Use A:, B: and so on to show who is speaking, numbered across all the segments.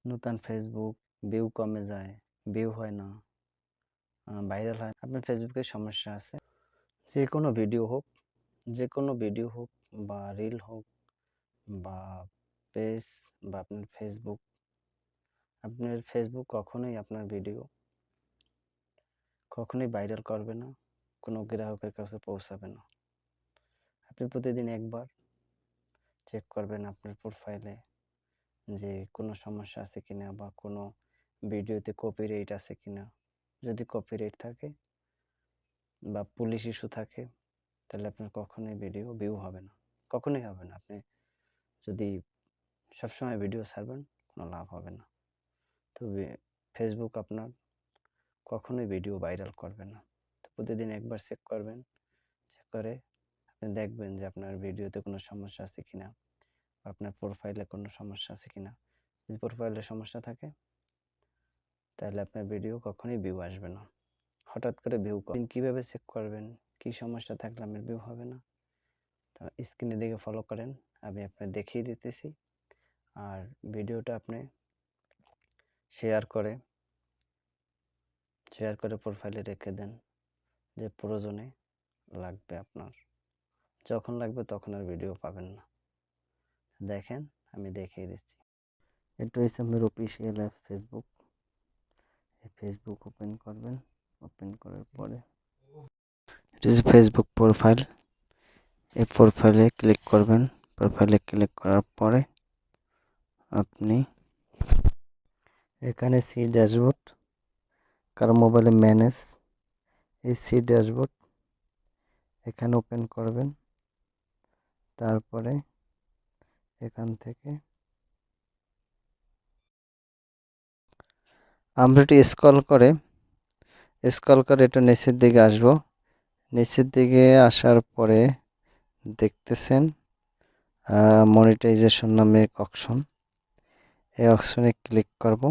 A: নতুন Facebook view কমে যায়, ভিউ হয় না, ভাইরাল হয় না। আপনার ফেসবুকে সমস্যা আছে। যে কোনো ভিডিও হোক বা রিল হোক বা পেজ বা আপনার ফেসবুক কখনোই আপনার ভিডিও কখনোই ভাইরাল করবে না, কোনো গ্রাহকের কাছে পৌঁছাবে না। আপনি প্রতিদিন একবার চেক করবেন আপনার প্রোফাইলে যে কোনো সমস্যা আছে কিনা বা কোনো ভিডিওতে কপিরাইট আছে কিনা। যদি কপিরাইট থাকে বা পুলিশ ইস্যু থাকে তাহলে আপনার কখনোই ভিডিও ভিউ হবে না, কখনোই হবে না। আপনি যদি সবসময় ভিডিও ছাড়বেন কোনো লাভ হবে না। তবে ফেসবুক আপনার কখনোই ভিডিও ভাইরাল করবে না। তো প্রতিদিন একবার চেক করবেন, চেক করে আপনি দেখবেন যে আপনার ভিডিওতে কোনো সমস্যা আছে কিনা বা আপনার প্রোফাইলে কোনো সমস্যা আছে কিনা। যদি প্রোফাইলে সমস্যা থাকে তাহলে আপনার ভিডিও কখনোই ভিউ আসবে না। হঠাৎ করে ভিউ কিভাবে চেক করবেন, কি সমস্যা থাকলে আপনার ভিউ হবে না, তো স্ক্রিনে দিকে ফলো করেন, আমি আপনাকে দেখিয়ে দিতেছি। আর ভিডিওটা আপনি শেয়ার করে প্রোফাইলে রেখে দেন, যে প্রয়োজনে লাগবে আপনার। যখন লাগবে তখন আর ভিডিও পাবেন না। দেখেন, আমি দেখিয়ে দিচ্ছি। এটা হচ্ছে আপনার অফিসিয়াল অ্যাপ ফেসবুক। এই ফেসবুক ওপেন করবেন, ওপেন করার পরে এটা হচ্ছে ফেসবুক প্রোফাইল। এই প্রোফাইলে ক্লিক করবেন। প্রোফাইলে ক্লিক করার পরে আপনি এখানে সি ড্যাশবোর্ড, কারো মোবাইলে ম্যানেজ, এই সি ড্যাশবোর্ড এখানে ওপেন করবেন। তারপরে এখান থেকে আমরা একটু স্ক্রল করে একটু নিচের দিকে আসব। নিচের দিকে আসার পরে দেখতেছেন মনিটাইজেশন নামে এক অপশন। এই অপশনে ক্লিক করব।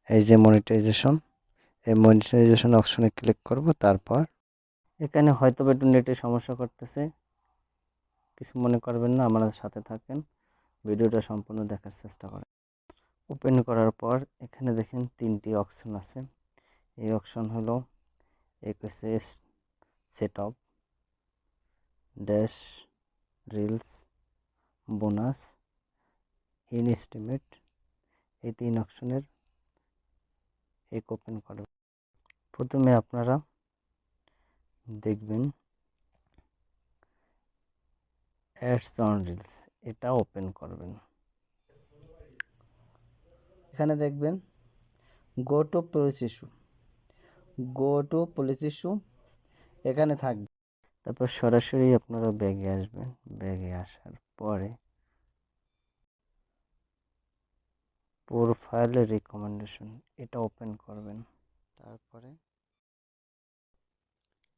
A: এই যে মনিটাইজেশন, এই মনিটাইজেশন অপশনে ক্লিক করব। তারপর এখানে হয়তো একটু নেটের সমস্যা করতেছে, কিছু মনে করবেন না, আমাদের সাথে থাকেন, ভিডিওটা সম্পূর্ণ দেখার চেষ্টা করেন। ওপেন করার পর এখানে দেখেন 3টি অপশন আছে। এই অপশন হলো এক হচ্ছে set up, dash, reels, bonus, ইনস্টিমেট। এই 3 অপশনের এক ওপেন করবেন। প্রথমে আপনারা দেখবেন অ্যাডস অন রিলস, এটা ওপেন করবেন। এখানে দেখবেন গো টু পুলিশ ইস্যু, এখানে থাকবে। তারপর সরাসরি আপনারা ব্যাগে আসবেন। ব্যাগে আসার পরে প্রোফাইল রিকমেন্ডেশন, এটা ওপেন করবেন। তারপরে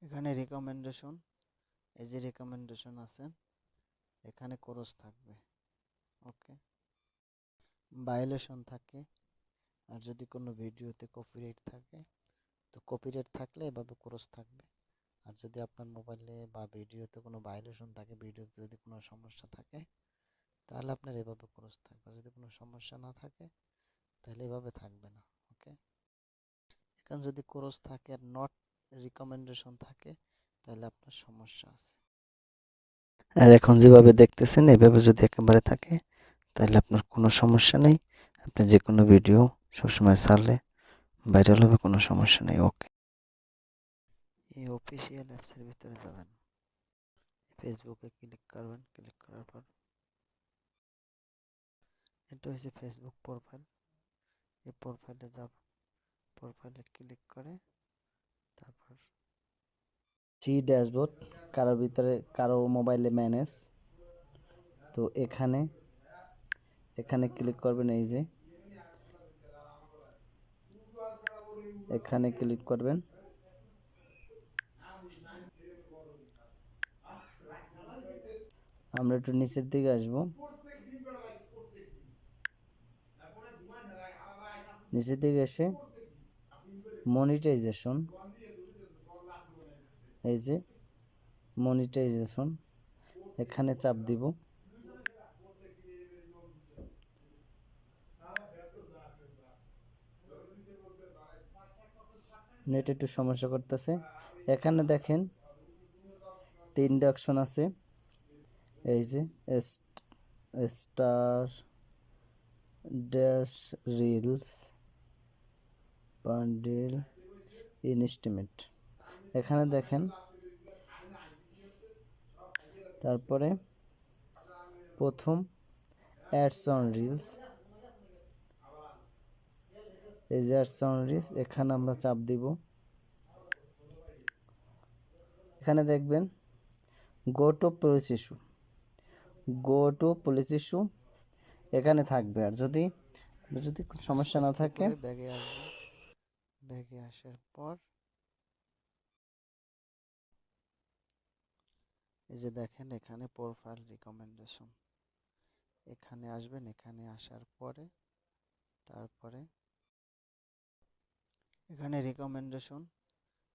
A: এখানে রিকমেন্ডেশন, এই যে রিকমেন্ডেশন আছে এখানে ক্রস থাকবে। ওকে, ভায়োলেশন থাকে, আর যদি কোনো ভিডিওতে কপিরাইট থাকে তো কপিরাইট থাকলে এভাবে ক্রস থাকবে। আর যদি আপনার মোবাইলে বা ভিডিওতে কোনো ভায়োলেশন থাকে, ভিডিওতে যদি কোনো সমস্যা থাকে তাহলে আপনার এভাবে ক্রস থাকবে। যদি কোনো সমস্যা না থাকে তাহলে এভাবে থাকবে না। ওকে, এখন যদি ক্রস থাকে আর নট রিকমেন্ডেশন থাকে তাহলে আপনার সমস্যা আছে। আর এখন যেভাবে দেখতেছেন এভাবে যদি একেবারে থাকে তাহলে আপনার কোনো সমস্যা নেই। আপনি যে কোনো ভিডিও সবসময় ছাড়লে ভাইরাল হবে, কোনো সমস্যা নেই। ওকে, এই অফিসিয়াল অ্যাপসের ভিতরে যাবেন, ফেসবুকে ক্লিক করবেন। ক্লিক করার পর এটা হচ্ছে ফেসবুক প্রোফাইল। এই প্রোফাইলে যাব, প্রোফাইলে ক্লিক করে তারপর সি ড্যাশবোর্ড, কারোর ভিতরে কারো মোবাইলে ম্যানেজ, তো এখানে ক্লিক করবেন। এই যে এখানে ক্লিক করবেন। আমরা একটু নিচের দিকে আসবো। নিচের দিকে এসে মনিটাইজেশন, এই যে মনিটাইজেশন, এখানে চাপ দিব। নেট একটু সমস্যা করতেছে। এখানে দেখেন 3টা অপশন আছে, এই যে স্টার ড্যাশ রিলস বান্ডেল ইনস্টিমেট, এখানে দেখেন। তারপরে প্রথম অ্যাডস অন রিলস, এই যে অ্যাডস অন রিলস, এখানে আমরা চাপ দিব। এখানে দেখবেন go to police issue, go to police issue এখানে থাকবে। আর যদি কোনো সমস্যা না থাকে ব্যাগে আসবে, ব্যাগে আসার পর এই যে দেখেন এখানে প্রোফাইল রিকমেন্ডেশন, এখানে আসবেন। এখানে আসার পরে তারপরে এখানে রিকমেন্ডেশন,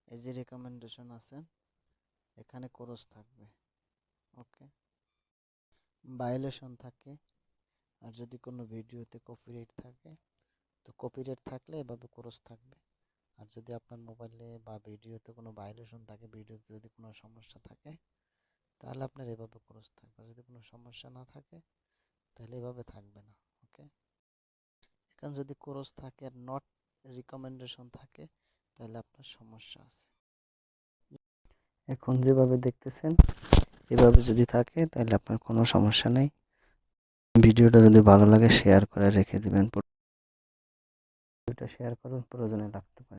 A: এই যে রিকমেন্ডেশন আছে এখানে ক্রস থাকবে। ওকে, ভায়োলেশন থাকে, আর যদি কোনো ভিডিওতে কপিরাইট থাকে তো কপিরাইট থাকলে এভাবে ক্রস থাকবে। আর যদি আপনার মোবাইলে বা ভিডিওতে কোনো ভায়োলেশন থাকে, ভিডিওতে যদি কোনো সমস্যা থাকে তাহলে আপনার এভাবে ক্রস থাকবে। আর যদি কোনো সমস্যা না থাকে তাহলে এভাবে থাকবে না। ওকে, এখন যদি ক্রস থাকে আর নট রিকমেন্ডেশন থাকে তাহলে আপনার সমস্যা আছে। এখন যেভাবে দেখতেছেন এভাবে যদি থাকে তাহলে আপনার কোনো সমস্যা নেই। ভিডিওটা যদি ভালো লাগে শেয়ার করে রেখে দিবেন, ভিডিওটা শেয়ার করুন, প্রয়োজনে লাগতে পারে।